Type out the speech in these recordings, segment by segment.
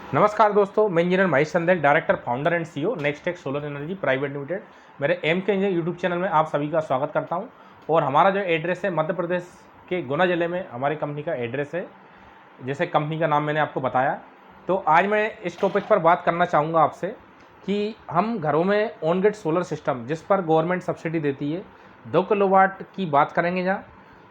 नमस्कार दोस्तों, मैं engineer Mahesh Sandel, director, founder and CEO Nextech solar energy private limited. मेरे M K engineer YouTube channel में आप सभी का स्वागत करता हूं। और हमारा जो एड्रेस है मध्य प्रदेश के गुना ज़िले में हमारी कंपनी का एड्रेस है। जैसे कंपनी का नाम मैंने आपको बताया, तो आज मैं इस टॉपिक पर बात करना चाहूँगा आपसे कि हम घरों में ऑन ग्रिड सोलर सिस्टम जिस पर गवर्नमेंट सब्सिडी देती है 2 किलोवाट की बात करेंगे जहाँ।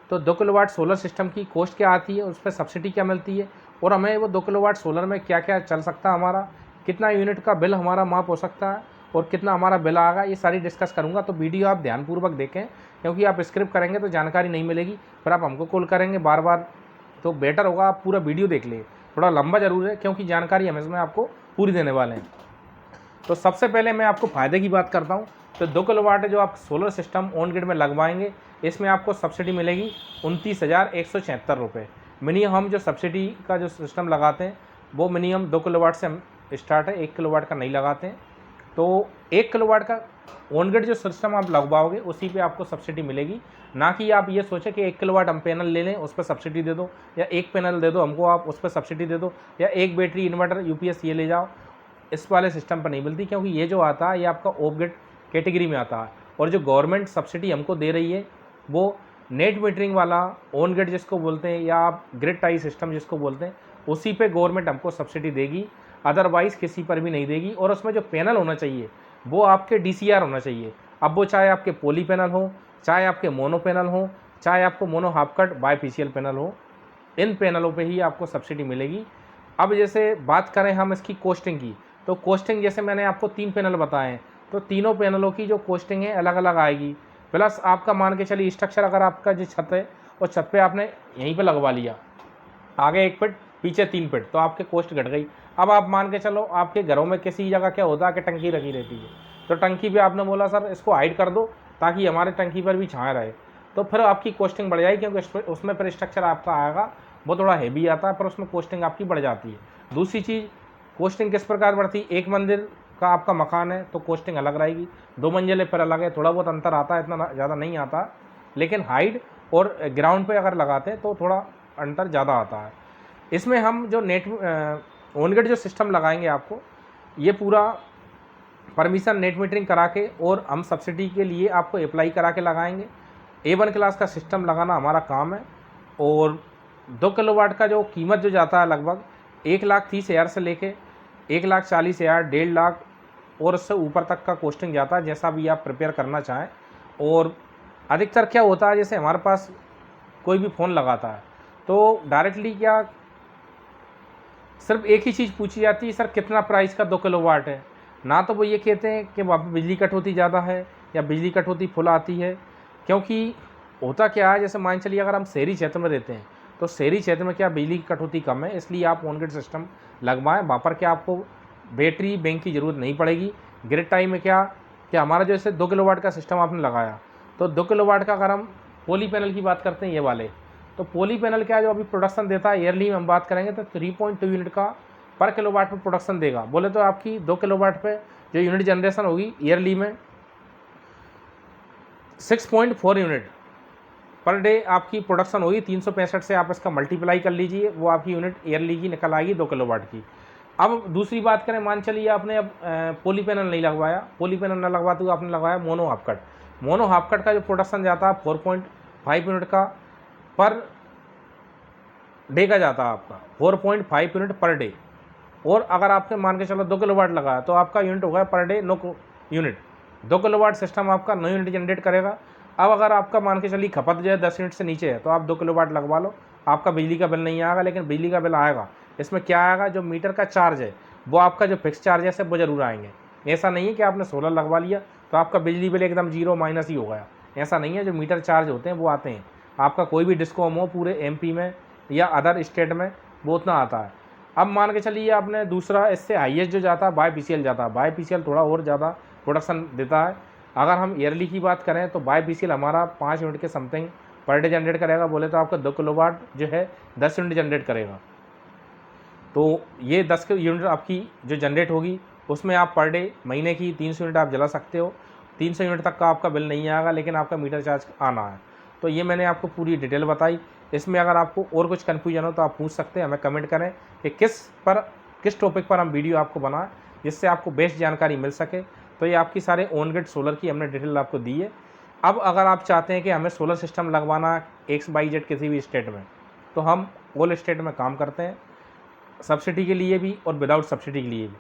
तो 2 किलोवाट सोलर सिस्टम की कॉस्ट क्या आती है, उस पर सब्सिडी क्या मिलती है, और हमें वो 2 किलोवाट सोलर में क्या क्या चल सकता है, हमारा कितना यूनिट का बिल हमारा माफ़ हो सकता है और कितना हमारा बिल आएगा, ये सारी डिस्कस करूँगा। तो वीडियो आप ध्यानपूर्वक देखें, क्योंकि आप स्क्रिप्ट करेंगे तो जानकारी नहीं मिलेगी, फिर आप हमको कॉल करेंगे बार बार, तो बेटर होगा आप पूरा वीडियो देख लिए। थोड़ा लंबा ज़रूर है क्योंकि जानकारी हम इसमें आपको पूरी देने वाले हैं। तो सबसे पहले मैं आपको फ़ायदे की बात करता हूँ। तो 2 किलोवाट जो आप सोलर सिस्टम ऑन ग्रिड में लगवाएंगे, इसमें आपको सब्सिडी मिलेगी 29,176 रुपये। मिनिमम हम जो सब्सिडी का जो सिस्टम लगाते हैं वो मिनिमम 2 किलोवाट से हम स्टार्ट है, 1 किलोवाट का नहीं लगाते हैं। तो 1 किलोवाट का ऑन ग्रिड जो सिस्टम आप लगवाओगे उसी पे आपको सब्सिडी मिलेगी। ना कि आप ये सोचें कि 1 किलोवाट हम पैनल ले लें उस पर सब्सिडी दे दो, या एक पैनल दे दो हमको आप उस पर सब्सिडी दे दो, या एक बैटरी इन्वर्टर यूपीएस ये ले जाओ। इस वाले सिस्टम पर नहीं मिलती, क्योंकि ये जो आता है ये आपका ऑफ ग्रिड कैटेगरी में आता है। और जो गवर्नमेंट सब्सिडी हमको दे रही है वो नेट मीटरिंग वाला ऑन ग्रिड जिसको बोलते हैं, या आप ग्रिड टाई सिस्टम जिसको बोलते हैं, उसी पे गवर्नमेंट हमको सब्सिडी देगी, अदरवाइज़ किसी पर भी नहीं देगी। और उसमें जो पैनल होना चाहिए वो आपके डीसीआर होना चाहिए। अब वो चाहे आपके पोली पैनल हो, चाहे आपके मोनो पैनल हो, चाहे आपको मोनो हाफ कट बाईपीसीएल पैनल हो, इन पैनलों पे ही आपको सब्सिडी मिलेगी। अब जैसे बात करें हम इसकी कोस्टिंग की, तो कोस्टिंग जैसे मैंने आपको 3 पैनल बताए हैं, तो तीनों पैनलों की जो कोस्टिंग है अलग अलग आएगी। प्लस आपका मान के चलिए स्ट्रक्चर, अगर आपका जो छत है और छत पे आपने यहीं पे लगवा लिया, आगे 1 फीट पीछे 3 फीट, तो आपकी कॉस्ट घट गई। अब आप मान के चलो आपके घरों में किसी जगह क्या होता है कि टंकी रखी रहती है, तो टंकी पे आपने बोला सर इसको हाइड कर दो ताकि हमारे टंकी पर भी छाया रहे, तो फिर आपकी कॉस्टिंग बढ़ जाएगी, क्योंकि उसमें फिर स्ट्रक्चर आपका आएगा वो थोड़ा हैवी आता है, पर उसमें कॉस्टिंग आपकी बढ़ जाती है। दूसरी चीज़, कॉस्टिंग किस प्रकार बढ़ती है, एक मंजिल का आपका मकान है तो कॉस्टिंग अलग रहेगी, 2 मंजिलें फिर अलग है, थोड़ा बहुत अंतर आता है, इतना ज़्यादा नहीं आता, लेकिन हाइट और ग्राउंड पे अगर लगाते हैं तो थोड़ा अंतर ज़्यादा आता है। इसमें हम जो नेट ऑन ग्रिड जो सिस्टम लगाएंगे आपको, ये पूरा परमिशन नेट मीटरिंग करा के और हम सब्सिडी के लिए आपको अप्लाई करा के लगाएंगे। A1 क्लास का सिस्टम लगाना हमारा काम है। और 2 किलोवाट का जो कीमत जो जाता है लगभग 1,30,000 से लेके 1,40,000, 1,50,000 और उससे ऊपर तक का कॉस्टिंग जाता है, जैसा भी आप प्रिपेयर करना चाहें। और अधिकतर क्या होता है, जैसे हमारे पास कोई भी फ़ोन लगाता है तो डायरेक्टली क्या सिर्फ एक ही चीज़ पूछी जाती है, सर कितना प्राइस का 2 किलोवाट है। ना तो वो ये कहते हैं कि वहाँ पे बिजली कटौती ज़्यादा है या बिजली कटौती फुल आती है। क्योंकि होता क्या है, जैसे मान चलिए अगर हम शहरी क्षेत्र में रहते हैं तो शहरी क्षेत्र में क्या बिजली की कटौती कम है, इसलिए आप ऑन ग्रिड सिस्टम लगवाएं। वहाँ पर क्या आपको बैटरी बैंक की ज़रूरत नहीं पड़ेगी। ग्रिड टाइम में क्या कि हमारा जैसे 2 किलोवाट का सिस्टम आपने लगाया, तो 2 किलोवाट का अगर हम पोली पैनल की बात करते हैं ये वाले, तो पोली पैनल क्या है जो अभी प्रोडक्शन देता है, ईयरली में हम बात करेंगे तो 3.2 यूनिट का पर किलोवाट पर प्रोडक्शन देगा। बोले तो आपकी 2 किलोवाट पे जो यूनिट जनरेशन होगी ईयरली में 6.4 यूनिट पर डे आपकी प्रोडक्शन होगी। 365 से आप इसका मल्टीप्लाई कर लीजिए, वो आपकी यूनिट ईयरली की निकल आएगी 2 किलोवाट की। अब दूसरी बात करें, मान चलिए आपने अब पोली पैनल नहीं लगवाया, पोली पैनल न लगवाते हुए आपने लगाया mono half cut. Mono half cut का जो प्रोडक्शन जाता है 4.5 यूनिट का पर डे का जाता है आपका, 4.5 यूनिट पर डे। और अगर आपके मान के चलो 2 किलोवाट लगाया तो आपका यूनिट होगा per day 9 unit. 2 kilowatt system आपका 9 यूनिट जनरेट करेगा। अब अगर आपका मान के चलिए खपत जो है 10 यूनिट से नीचे है तो आप 2 किलोवाट लगवा लो, आपका बिजली का बिल नहीं आएगा। लेकिन बिजली का बिल आएगा, इसमें क्या आएगा, जो मीटर का चार्ज है वो आपका जो फिक्स चार्जेस है वो जरूर आएंगे। ऐसा नहीं है कि आपने सोलर लगवा लिया तो आपका बिजली बिल एकदम जीरो माइनस ही हो गया, ऐसा नहीं है। जो मीटर चार्ज होते हैं वो आते हैं, आपका कोई भी डिस्कॉम हो पूरे एमपी में या अदर स्टेट में वो उतना आता है। अब मान के चलिए आपने दूसरा, इससे हाईएस्ट जो जाता है बाईपीसीएल जाता है। बाईपीसीएल थोड़ा और ज़्यादा प्रोडक्शन देता है। अगर हम ईयरली की बात करें तो बाईपीसीएल हमारा 5 यूनिट के समथिंग पर डे जनरेट करेगा। बोले तो आपका 2 किलोवाट जो है 10 यूनिट जनरेट करेगा। तो ये 10 यूनिट आपकी जो जनरेट होगी उसमें आप पर डे महीने की 300 यूनिट आप जला सकते हो। 300 यूनिट तक का आपका बिल नहीं आएगा, लेकिन आपका मीटर चार्ज आना है। तो ये मैंने आपको पूरी डिटेल बताई। इसमें अगर आपको और कुछ कन्फ्यूजन हो तो आप पूछ सकते हैं, हमें कमेंट करें कि किस पर किस टॉपिक पर हम वीडियो आपको बनाएं जिससे आपको बेस्ट जानकारी मिल सके। तो ये आपकी सारे ऑन ग्रिड सोलर की हमने डिटेल आपको दी है। अब अगर आप चाहते हैं कि हमें सोलर सिस्टम लगवाना XYZ किसी भी स्टेट में, तो हम ऑल स्टेट में काम करते हैं, सब्सिडी के लिए भी और विदाउट सब्सिडी के लिए भी।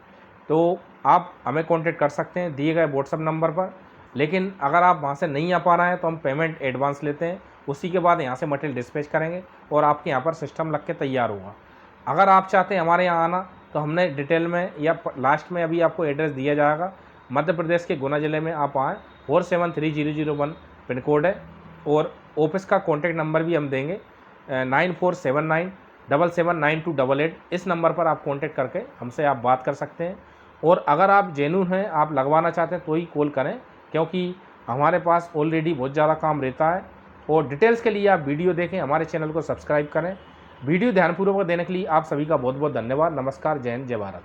तो आप हमें कांटेक्ट कर सकते हैं दिए गए व्हाट्सअप नंबर पर। लेकिन अगर आप वहाँ से नहीं आ पा रहे हैं तो हम पेमेंट एडवांस लेते हैं, उसी के बाद यहाँ से मटेरियल डिस्पैच करेंगे और आपके यहाँ पर सिस्टम लग के तैयार होगा। अगर आप चाहते हैं हमारे यहाँ आना, तो हमने डिटेल में या लास्ट में अभी आपको एड्रेस दिया जाएगा। मध्य प्रदेश के गुना ज़िले में आप आएँ, 473001 पिन कोड है, और ऑफिस का कॉन्टैक्ट नंबर भी हम देंगे 9479779288। इस नंबर पर आप कॉन्टैक्ट करके हमसे आप बात कर सकते हैं। और अगर आप जेन्युइन हैं, आप लगवाना चाहते हैं तो ही कॉल करें, क्योंकि हमारे पास ऑलरेडी बहुत ज़्यादा काम रहता है। और डिटेल्स के लिए आप वीडियो देखें, हमारे चैनल को सब्सक्राइब करें। वीडियो ध्यानपूर्वक देने के लिए आप सभी का बहुत बहुत धन्यवाद। नमस्कार, जय हिंद, जय भारत।